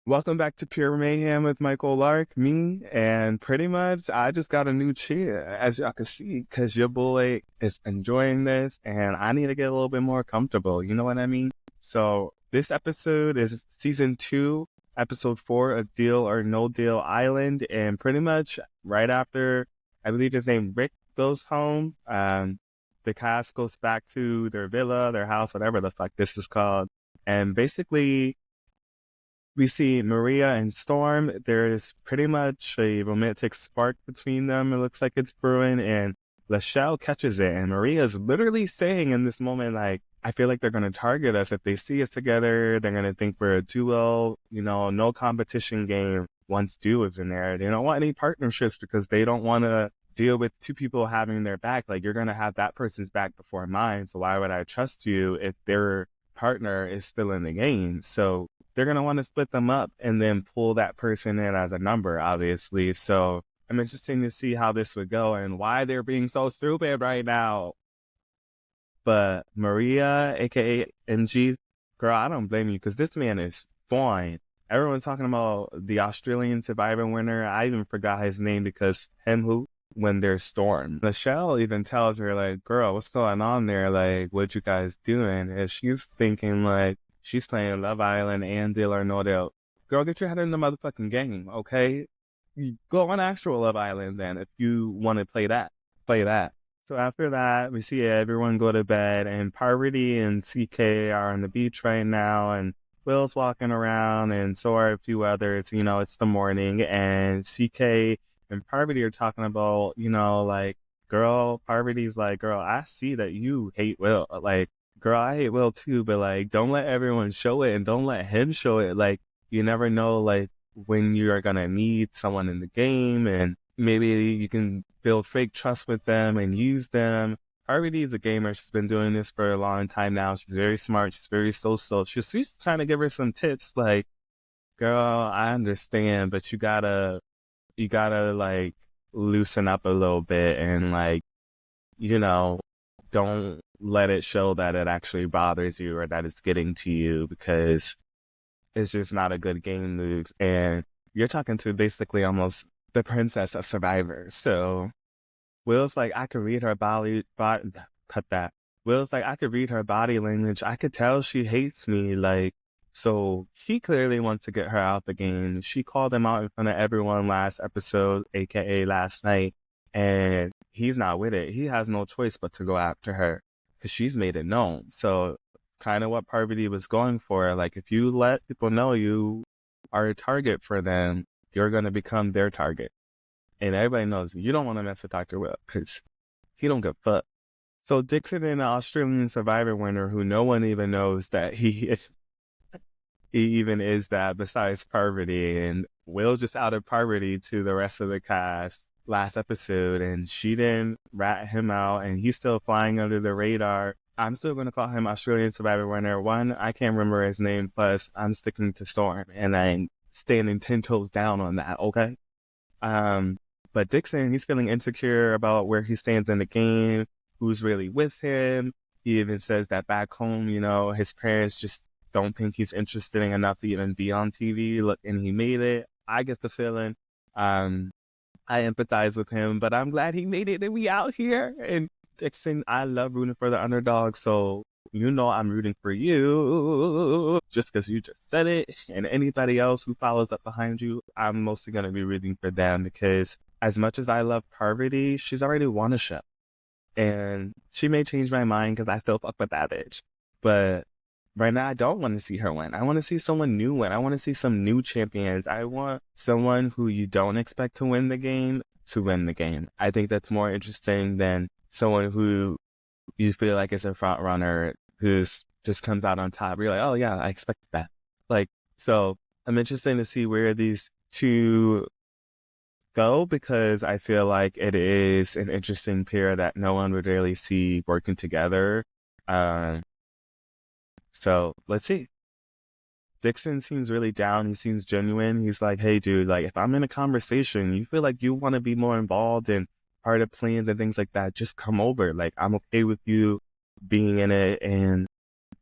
Welcome back to Pure Mayhem with Michael Lark, me, and pretty much I just got a new chair, as y'all can see, because your boy is enjoying this and I need to get a little bit more comfortable. You know what I mean? So this episode is season 2, episode 4 of Deal or No Deal Island, and pretty much right after, I believe his name Rick goes home, the cast goes back to their villa, their house, whatever the fuck this is called, and basically we see Maria and Storm. There's pretty much a romantic spark between them. It looks like it's brewing, and Lachelle catches it. And Maria's literally saying in this moment, like, I feel like they're going to target us. If they see us together, they're going to think we're a duo, no competition game once duo is in there. They don't want any partnerships because they don't want to deal with two people having their back. Like, you're going to have that person's back before mine. So why would I trust you if their partner is still in the game? So they're going to want to split them up and then pull that person in as a number, obviously. So I'm interested to see how this would go and why they're being so stupid right now. But Maria, aka MG, girl, I don't blame you because this man is fine. Everyone's talking about the Australian Survivor winner. I even forgot his name because him who when there's Storm. Michelle even tells her, like, girl, what's going on there? Like, what you guys doing? And she's thinking, like, she's playing Love Island and Deal or No Deal. Girl, get your head in the motherfucking game, okay? You go on actual Love Island then if you want to play that. Play that. So after that, we see everyone go to bed, and Parvati and CK are on the beach right now, and Will's walking around, and so are a few others. It's the morning, and CK and Parvati are talking about, like, girl, Parvati's like, girl, I see that you hate Will. Like, girl, I hate Will too, but, like, don't let everyone show it, and don't let him show it. Like, you never know, like, when you are going to need someone in the game, and maybe you can build fake trust with them and use them. Parvati is a gamer. She's been doing this for a long time now. She's very smart. She's very social. She's trying to give her some tips, like, girl, I understand, but you gotta, like, loosen up a little bit and, like, don't let it show that it actually bothers you or that it's getting to you, because it's just not a good game move. And you're talking to basically almost the princess of Survivor. So Will's like, I could read her cut that. Will's like, I could read her body language. I could tell she hates me. Like, so he clearly wants to get her out the game. She called him out in front of everyone last episode, aka last night, and he's not with it. He has no choice but to go after her because she's made it known. So kind of what Parvati was going for. Like, if you let people know you are a target for them, you're going to become their target. And everybody knows you don't want to mess with Dr. Will because he don't give a fuck. So Dixon, an Australian Survivor winner who no one even knows that he even is that besides Parvati, and Will just outed Parvati to the rest of the cast last episode, and she didn't rat him out, and he's still flying under the radar. I'm still going to call him Australian Survivor winner. One, I can't remember his name, plus I'm sticking to Storm, and I'm standing 10 toes down on that, okay? But Dixon, he's feeling insecure about where he stands in the game, who's really with him. He even says that back home, his parents just don't think he's interested enough to even be on TV. Look, and he made it. I get the feeling. I empathize with him, but I'm glad he made it and we out here. And Dixon, I love rooting for the underdog, so I'm rooting for you just because you just said it. And anybody else who follows up behind you, I'm mostly going to be rooting for them, because as much as I love Parvati, she's already won a show. And she may change my mind because I still fuck with that bitch. But right now, I don't want to see her win. I want to see someone new win. I want to see some new champions. I want someone who you don't expect to win the game to win the game. I think that's more interesting than someone who you feel like is a front runner who's just comes out on top. You're like, oh yeah, I expected that. Like, so I'm interested to see where these two go, because I feel like it is an interesting pair that no one would really see working together. So let's see. Dixon seems really down. He seems genuine. He's like, hey, dude, like, if I'm in a conversation, you feel like you want to be more involved and part of plans and things like that, just come over. Like, I'm okay with you being in it. And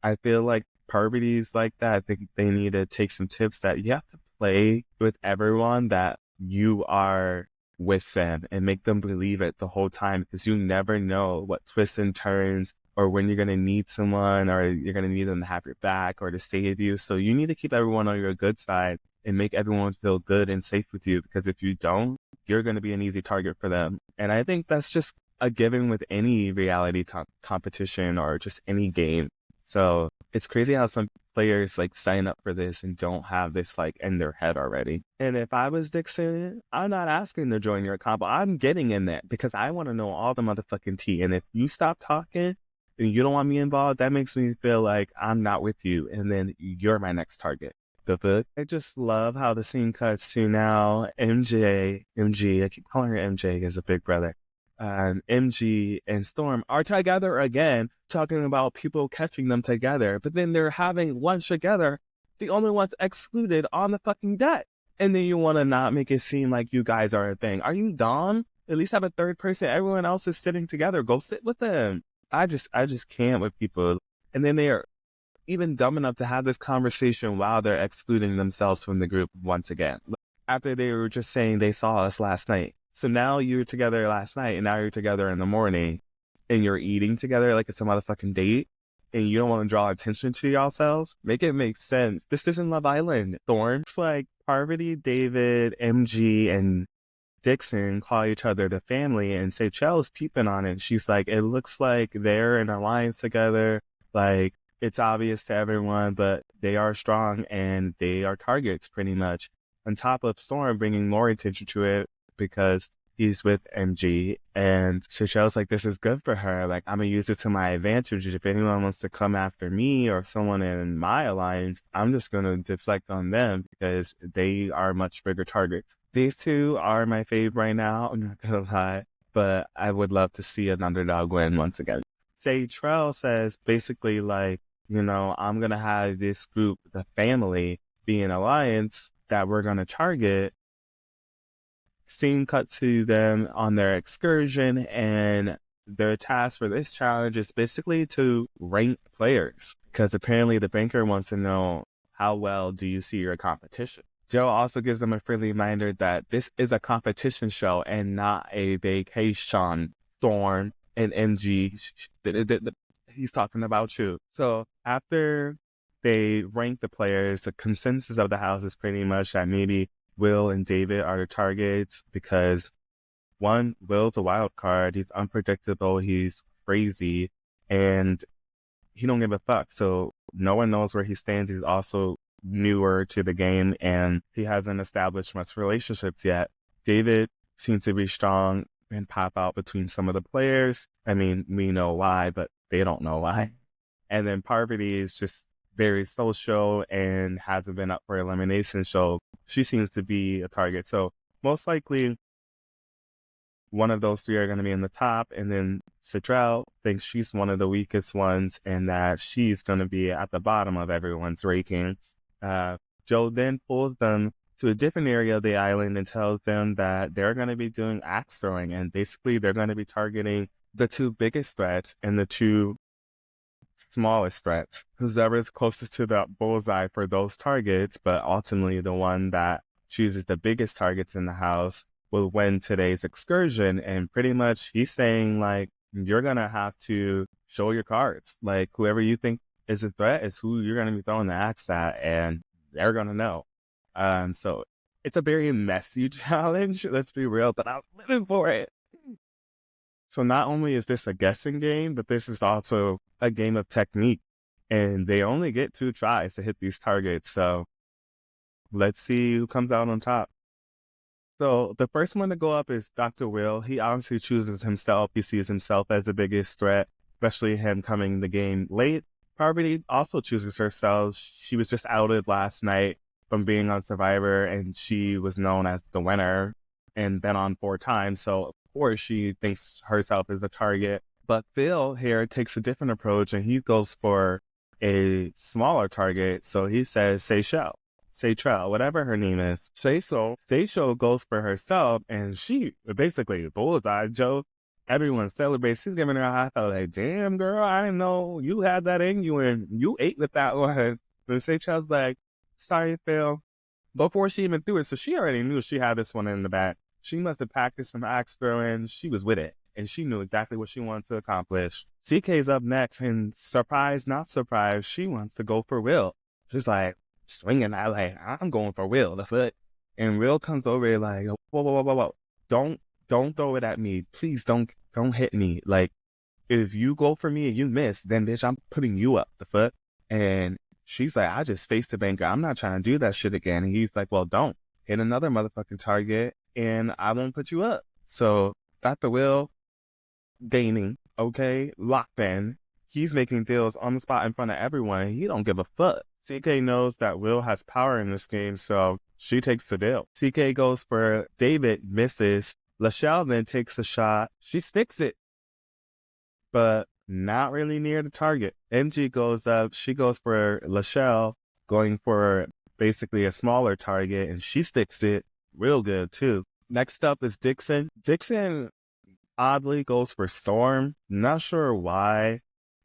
I feel like Parvati's like that. I think they need to take some tips that you have to play with everyone that you are with them and make them believe it the whole time, because you never know what twists and turns or when you're going to need someone or you're going to need them to have your back or to save you. So you need to keep everyone on your good side and make everyone feel good and safe with you, because if you don't, you're going to be an easy target for them. And I think that's just a given with any reality competition or just any game. So it's crazy how some players like sign up for this and don't have this like in their head already. And if I was Dixon, I'm not asking to join your combo. I'm getting in that because I want to know all the motherfucking tea. And if you stop talking and you don't want me involved, that makes me feel like I'm not with you. And then you're my next target. The book. I just love how the scene cuts to now MG, I keep calling her MJ as a big brother. MG and Storm are together again, talking about people catching them together, but then they're having lunch together, the only ones excluded on the fucking deck. And then you want to not make it seem like you guys are a thing. Are you dumb? At least have a third person. Everyone else is sitting together. Go sit with them. I just can't with people. And then they are even dumb enough to have this conversation while they're excluding themselves from the group once again. After they were just saying they saw us last night. So now you're together last night and now you're together in the morning and you're eating together like it's a motherfucking date and you don't want to draw attention to yourselves. Make it make sense. This isn't Love Island, Thorn. It's like Parvati, David, MG, and Dixon call each other the family and say Chel's peeping on it. She's like, it looks like they're in alliance together. Like, it's obvious to everyone, but they are strong and they are targets pretty much. On top of Storm bringing more attention to it because he's with MG, and Chel's like, this is good for her. Like, I'm going to use it to my advantage. If anyone wants to come after me or someone in my alliance, I'm just going to deflect on them because they are much bigger targets. These two are my fave right now, I'm not going to lie, but I would love to see an underdog win once again. Trell says basically like, you know, I'm going to have this group, the family, be an alliance that we're going to target. Scene cuts to them on their excursion, and their task for this challenge is basically to rank players, because apparently the banker wants to know how well do you see your competition. Joe also gives them a friendly reminder that this is a competition show and not a vacation. Thorn and MG, he's talking about you. So after they rank the players, the consensus of the house is pretty much that maybe Will and David are the targets because, one, Will's a wild card. He's unpredictable. He's crazy. And he don't give a fuck. So no one knows where he stands. He's also newer to the game and he hasn't established much relationships yet. David seems to be strong and pop out between some of the players. I mean, we know why, but they don't know why. And then Parvati is just very social and hasn't been up for elimination, so she seems to be a target. So most likely one of those three are going to be in the top, and then Citrell thinks she's one of the weakest ones and that she's going to be at the bottom of everyone's ranking. Joe then pulls them to a different area of the island and tells them that they're going to be doing axe throwing, and basically they're going to be targeting the two biggest threats and the two smallest threats. Whoever's closest to the bullseye for those targets, but ultimately the one that chooses the biggest targets in the house will win today's excursion. And pretty much he's saying like, you're going to have to show your cards. Like whoever you think is a threat is who you're going to be throwing the axe at, and they're going to know. So it's a very messy challenge, let's be real, but I'm living for it. So not only is this a guessing game, but this is also a game of technique. And they only get 2 tries to hit these targets. So let's see who comes out on top. So the first one to go up is Dr. Will. He obviously chooses himself. He sees himself as the biggest threat, especially him coming the game late. Parvati also chooses herself. She was just outed last night from being on Survivor, and she was known as the winner and been on 4 times. So or she thinks herself as a target. But Phil here takes a different approach and he goes for a smaller target. So he says Trell, whatever her name is. Seychelle goes for herself and she basically bullseye Joe. Everyone celebrates. She's giving her a high five like, damn girl, I didn't know you had that in you and you ate with that one. But Seychelle's like, sorry Phil, before she even threw it. So she already knew she had this one in the bag. She must have practiced some axe throwing. She was with it. And she knew exactly what she wanted to accomplish. CK's up next, and surprise, not surprise, she wants to go for Will. She's like, swinging that, like, I'm going for Will, the foot. And Will comes over here like, whoa, whoa, whoa, whoa, whoa. Don't throw it at me. Please don't hit me. Like, if you go for me and you miss, then bitch, I'm putting you up the foot. And she's like, I just faced the banker. I'm not trying to do that shit again. And he's like, well, don't hit another motherfucking target and I won't put you up. So Dr. Will gaining, okay, locked in. He's making deals on the spot in front of everyone. He don't give a fuck. CK knows that Will has power in this game, so she takes the deal. CK goes for David, misses. Lachelle then takes a shot. She sticks it, but not really near the target. MG goes up. She goes for Lachelle, going for basically a smaller target, and she sticks it real good, too. Next up is Dixon. Dixon oddly goes for Storm. Not sure why.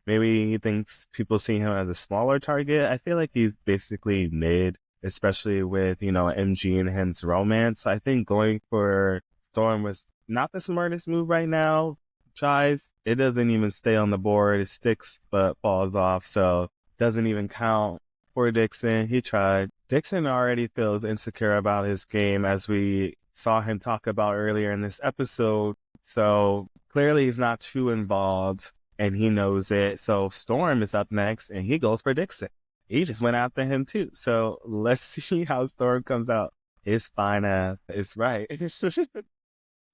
Maybe he thinks people see him as a smaller target. I feel like he's basically mid, especially with, MG and his romance. I think going for Storm was not the smartest move right now. Tries, it doesn't even stay on the board. It sticks but falls off, so doesn't even count for Dixon. He tried. Dixon already feels insecure about his game, as we saw him talk about earlier in this episode. So clearly he's not too involved, and he knows it. So Storm is up next, and he goes for Dixon. He just went after him too. So let's see how Storm comes out. His fine ass is right.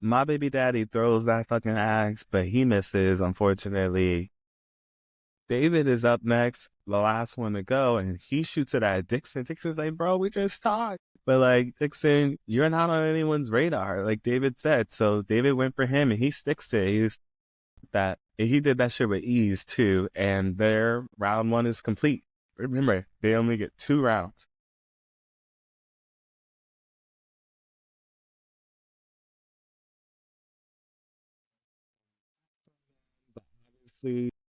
My baby daddy throws that fucking axe, but he misses, unfortunately. David is up next, the last one to go, and he shoots it at Dixon. Dixon's like, bro, we just talked. But, like, Dixon, you're not on anyone's radar, like David said. So David went for him, and he sticks to it. He did that shit with ease, too. And their round one is complete. Remember, they only get 2 rounds.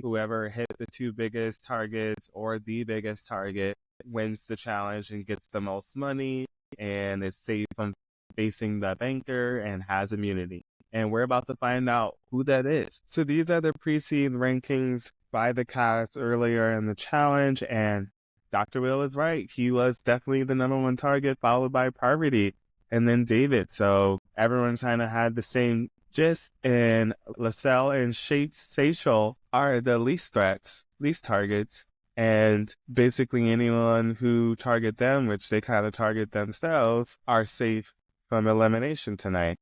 Whoever hit the 2 biggest targets or the biggest target wins the challenge and gets the most money and is safe from facing the banker and has immunity. And we're about to find out who that is. So these are the pre-seed rankings by the cast earlier in the challenge, and Dr. Will is right. He was definitely the number 1 target, followed by Parvati and then David. So everyone kind of had the same gist, and Lacelle and Seychelles are the least threats, least targets, and basically anyone who target them, which they kind of target themselves, are safe from elimination tonight.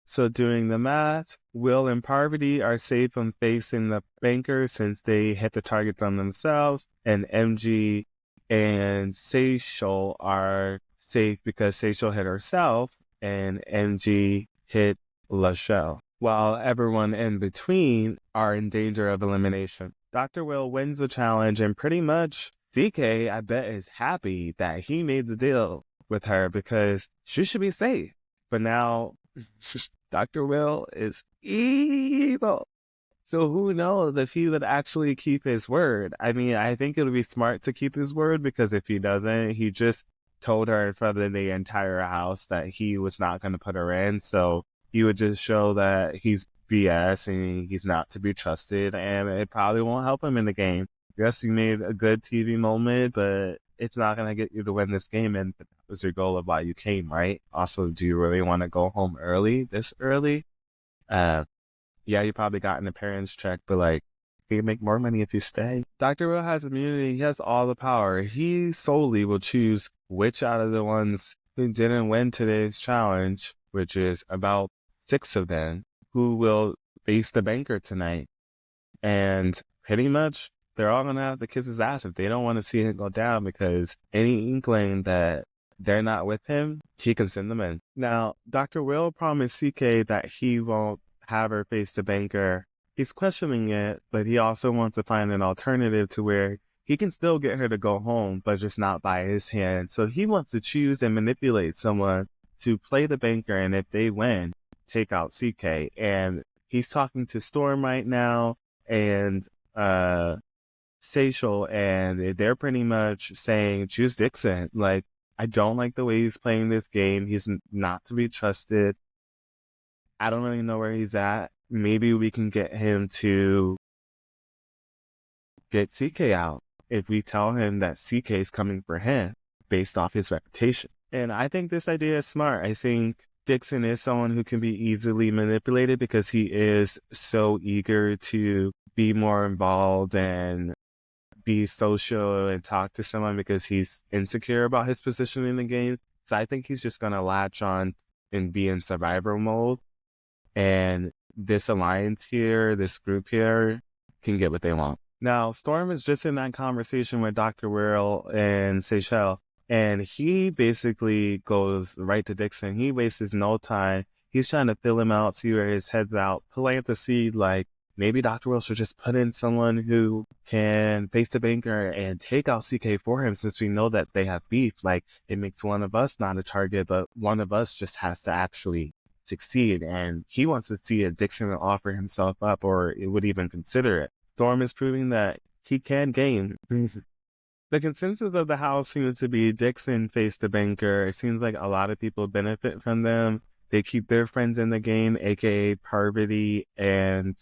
So doing the math, Will and Parvati are safe from facing the banker since they hit the targets on themselves, and MG and Seychelles are safe because Seychelles hit herself and MG hit Lachelle, while everyone in between are in danger of elimination. Dr. Will wins the challenge, and pretty much DK, I bet, is happy that he made the deal with her because she should be safe. But now Dr. Will is evil. So who knows if he would actually keep his word. I mean, I think it would be smart to keep his word, because if he doesn't, he just told her in front of the entire house that he was not going to put her in. So he would just show that he's BS and he's not to be trusted, and it probably won't help him in the game. Yes, you made a good TV moment, but it's not going to get you to win this game, and that was your goal of why you came, right? Also, do you really want to go home this early? Yeah, you probably got an appearance check, but like, you make more money if you stay. Dr. Will has immunity. He has all the power. He solely will choose which out of the ones who didn't win today's challenge, which is about 6 of them, who will face the banker tonight. And pretty much, they're all going to have to kiss his ass if they don't want to see him go down, because any inkling that they're not with him, he can send them in. Now, Dr. Will promised CK that he won't have her face the banker. He's questioning it, but he also wants to find an alternative to where he can still get her to go home, but just not by his hand. So he wants to choose and manipulate someone to play the banker, and if they win, take out CK. And he's talking to Storm right now, and Seychelles, and they're pretty much saying choose Dixon. Like, I don't like the way he's playing this game. He's not to be trusted. I don't really know where he's at. Maybe we can get him to get CK out if we tell him that CK is coming for him based off his reputation. And I think this idea is smart. I think Dixon is someone who can be easily manipulated because he is so eager to be more involved and be social and talk to someone because he's insecure about his position in the game. So I think he's just going to latch on and be in survivor mode. And this alliance here, this group here, can get what they want. Now, Storm is just in that conversation with Dr. Will and Seychelles, and he basically goes right to Dixon. He wastes no time. He's trying to fill him out, see where his head's out, plant the seed like, maybe Dr. Will should just put in someone who can face the banker and take out CK for him since we know that they have beef. Like, it makes one of us not a target, but one of us just has to actually succeed. And he wants to see if Dixon will offer himself up or it would even consider it. Storm is proving that he can game. The consensus of the house seems to be Dixon face the banker. It seems like a lot of people benefit from them. They keep their friends in the game, aka Parvati and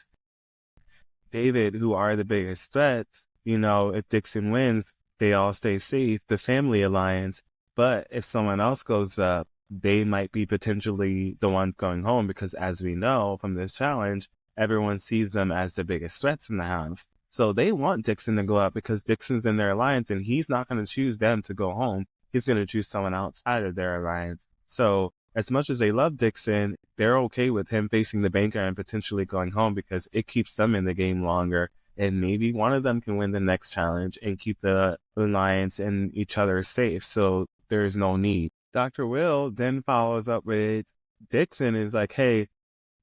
David, who are the biggest threats. You know, if Dixon wins, they all stay safe, the family alliance. But if someone else goes up, they might be potentially the ones going home because, as we know from this challenge, everyone sees them as the biggest threats in the house. So they want Dixon to go up because Dixon's in their alliance and he's not going to choose them to go home. He's going to choose someone outside of their alliance. So as much as they love Dixon, they're okay with him facing the banker and potentially going home because it keeps them in the game longer. And maybe one of them can win the next challenge and keep the alliance and each other safe. So there's no need. Dr. Will then follows up with Dixon is like, hey,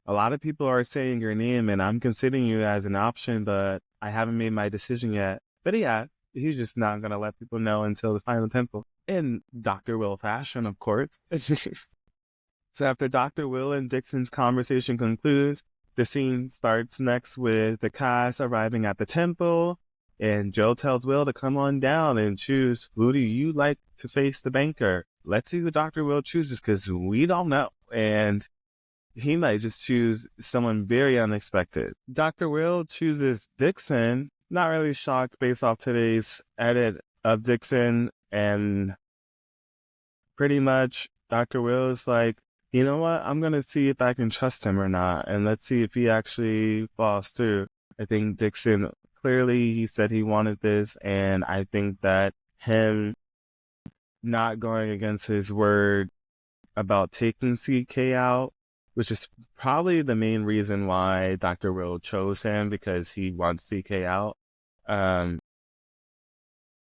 a lot of people are saying your name and I'm considering you as an option, but I haven't made my decision yet. But yeah, he's just not going to let people know until the final temple. In Dr. Will fashion, of course. So after Dr. Will and Dixon's conversation concludes, the scene starts next with the cast arriving at the temple, and Joe tells Will to come on down and choose who do you like to face the banker. Let's see who Dr. Will chooses because we don't know. And he might just choose someone very unexpected. Dr. Will chooses Dixon, not really shocked based off today's edit of Dixon, and pretty much Dr. Will is like, you know what, I'm going to see if I can trust him or not, and let's see if he actually falls through. I think Dixon, clearly he said he wanted this, and I think that him not going against his word about taking CK out, which is probably the main reason why Dr. Will chose him, because he wants CK out,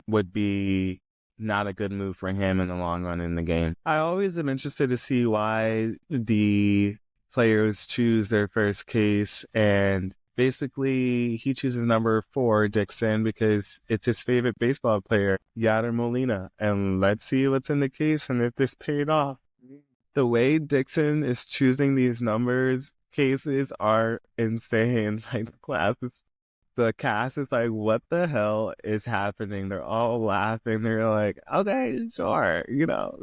would be not a good move for him in the long run in the game. I always am interested to see why the players choose their first case, and basically he chooses number 4, Dixon, because it's his favorite baseball player, Yadier Molina, and let's see what's in the case and if this paid off. The way Dixon is choosing these cases are insane. Like, the cast is like, what the hell is happening? They're all laughing. They're like, okay, sure. You know,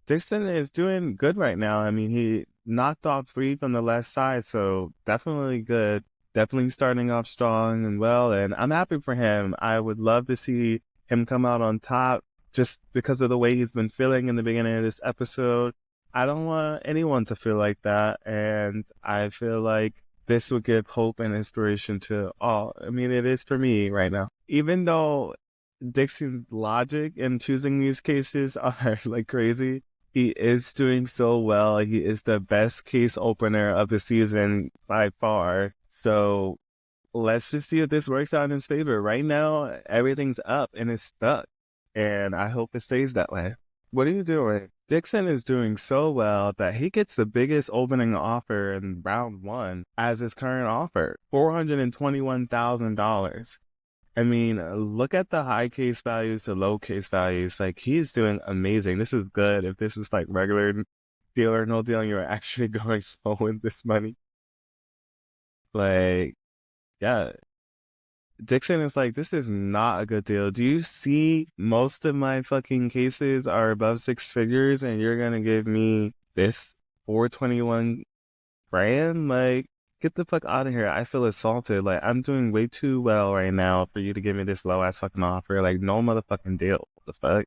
Dixon is doing good right now. I mean, he knocked off 3 from the left side, so definitely good. Definitely starting off strong and well, and I'm happy for him. I would love to see him come out on top just because of the way he's been feeling in the beginning of this episode. I don't want anyone to feel like that, and I feel like this would give hope and inspiration to all. I mean, it is for me right now. Even though Dixon's logic in choosing these cases are like crazy, he is doing so well. He is the best case opener of the season by far. So let's just see if this works out in his favor. Right now, everything's up and it's stuck, and I hope it stays that way. What are you doing? Dixon is doing so well that he gets the biggest opening offer in round 1 as his current offer, $421,000. I mean, look at the high case values to low case values. Like, he's doing amazing. This is good. If this was like regular deal or no deal, you're actually going to win this money. Like, yeah, Dixon is like, this is not a good deal. Do you see most of my fucking cases are above six figures and you're gonna give me this 421 grand? Like, get the fuck out of here. I feel assaulted. Like, I'm doing way too well right now for you to give me this low ass fucking offer. Like, no motherfucking deal. What the fuck?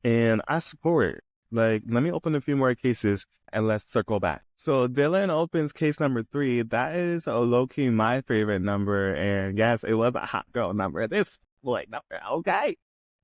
And I support it. Like, let me open a few more cases and let's circle back. So Dylan opens case number 3. That is a low-key my favorite number. And yes, it was a hot girl number. This like number, okay.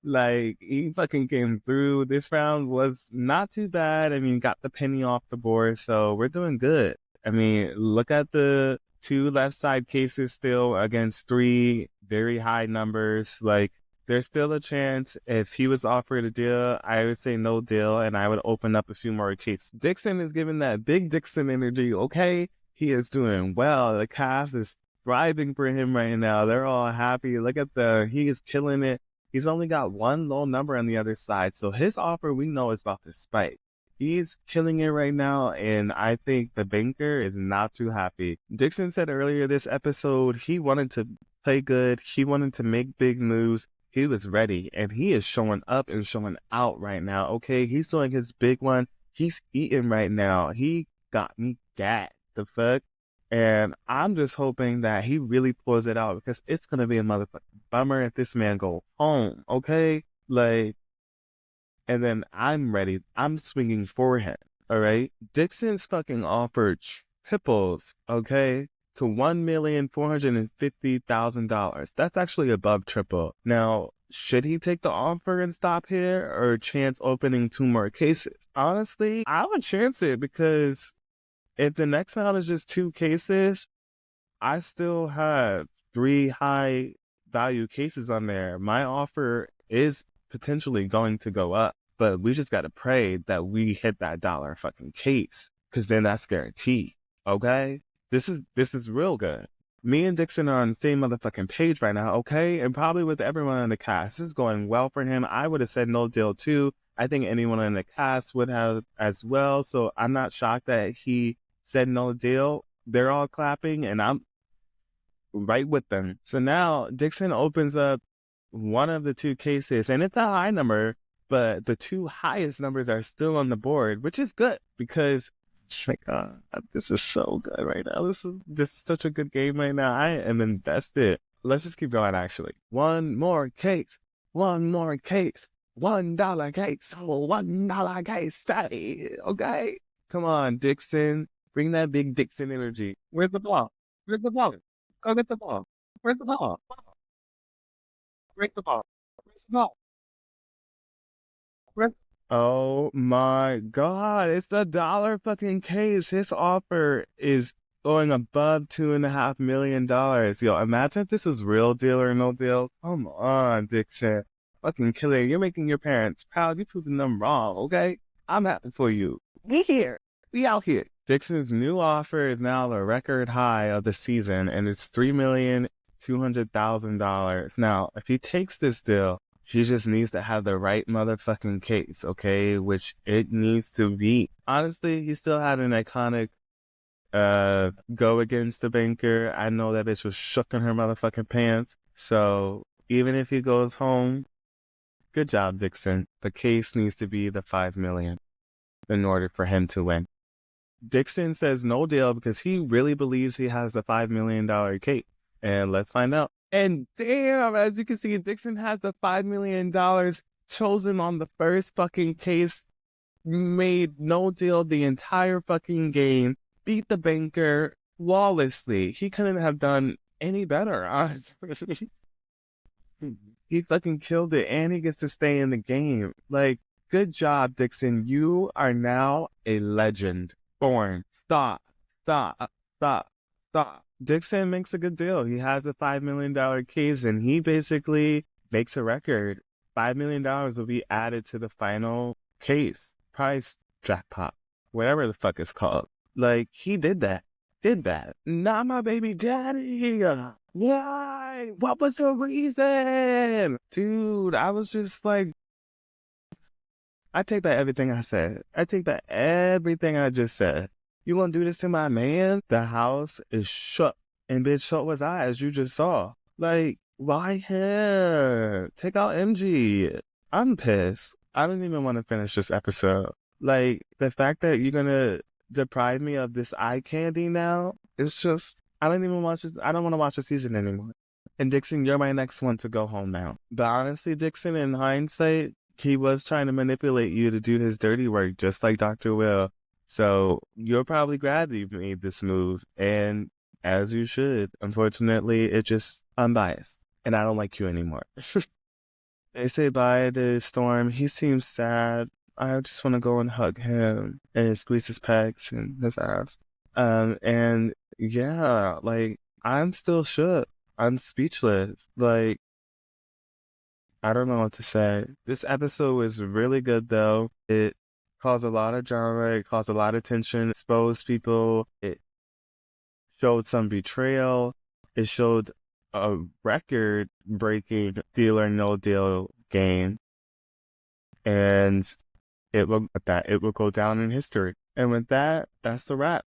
Like, he fucking came through. This round was not too bad. I mean, got the penny off the board. So we're doing good. I mean, look at the 2 left side cases still against 3 very high numbers. Like, there's still a chance. If he was offered a deal, I would say no deal, and I would open up a few more cases. Dixon is giving that big Dixon energy, okay? He is doing well. The cast is thriving for him right now. They're all happy. Look at he is killing it. He's only got 1 low number on the other side, so his offer we know is about to spike. He's killing it right now, and I think the banker is not too happy. Dixon said earlier this episode he wanted to play good. He wanted to make big moves. He was ready, and he is showing up and showing out right now, okay? He's doing his big one. He's eating right now. He got me gagged, the fuck? And I'm just hoping that he really pulls it out because it's going to be a motherfucking bummer if this man go home, okay? Like, and then I'm ready. I'm swinging for him, all right? Dixon's fucking offered triples, okay? To $1,450,000. That's actually above triple. Now, should he take the offer and stop here or chance opening 2 more cases? Honestly, I would chance it because if the next round is just 2 cases, I still have 3 high value cases on there. My offer is potentially going to go up, but we just got to pray that we hit that dollar fucking case because then that's guaranteed. Okay? This is real good. Me and Dixon are on the same motherfucking page right now, okay? And probably with everyone in the cast. This is going well for him. I would have said no deal too. I think anyone in the cast would have as well. So I'm not shocked that he said no deal. They're all clapping and I'm right with them. So now Dixon opens up one of the 2 cases and it's a high number, but the 2 highest numbers are still on the board, which is good because my God, this is so good right now. This is such a good game right now. I am invested. Let's just keep going, actually. One more case. $1 case. Oh, $1 case. Stay. Okay? Come on, Dixon. Bring that big Dixon energy. Where's the ball? Where's the ball? Go get the ball. Where's the ball? Where's the ball? Where's the ball? Oh my God, it's the dollar fucking case. His offer is going above $2.5 million. Yo, imagine if this was real deal or no deal. Come on, Dixon. Fucking killer. You're making your parents proud. You're proving them wrong, okay? I'm happy for you. We here. We out here. Dixon's new offer is now the record high of the season, and it's $3,200,000. Now, if he takes this deal, she just needs to have the right motherfucking case, okay? Which it needs to be. Honestly, he still had an iconic go against the banker. I know that bitch was shook in her motherfucking pants. So even if he goes home, good job, Dixon. The case needs to be the $5 million in order for him to win. Dixon says no deal because he really believes he has the $5 million case. And let's find out. And damn, as you can see, Dixon has the $5 million chosen on the first fucking case. Made no deal the entire fucking game. Beat the banker flawlessly. He couldn't have done any better, honestly. He fucking killed it and he gets to stay in the game. Like, good job, Dixon. You are now a legend. Born. Stop. Dixon makes a good deal. He has a $5 million case and he basically makes a record. $5 million will be added to the final case. Prize jackpot. Whatever the fuck it's called. Like, he did that. Not my baby daddy. Why? What was the reason? Dude, I was just like, I take back everything I said. I take back everything I just said. You gonna do this to my man? The house is shook. And bitch, so was I, as you just saw. Like, why him? Take out MG. I'm pissed. I don't even want to finish this episode. Like, the fact that you're gonna deprive me of this eye candy now, it's just, I don't even watch this. I don't want to watch the season anymore. And Dixon, you're my next one to go home now. But honestly, Dixon, in hindsight, he was trying to manipulate you to do his dirty work, just like Dr. Will. So you're probably glad that you made this move. And as you should. Unfortunately, it just unbiased. And I don't like you anymore. They say bye to Storm. He seems sad. I just want to go and hug him and squeeze his pecs and his ass. And yeah, like, I'm still shook. I'm speechless. Like, I don't know what to say. This episode was really good, though. It caused a lot of drama. It caused a lot of tension. Exposed people. It showed some betrayal. It showed a record-breaking Deal or No Deal game. And it will go down in history. And with that, that's a wrap.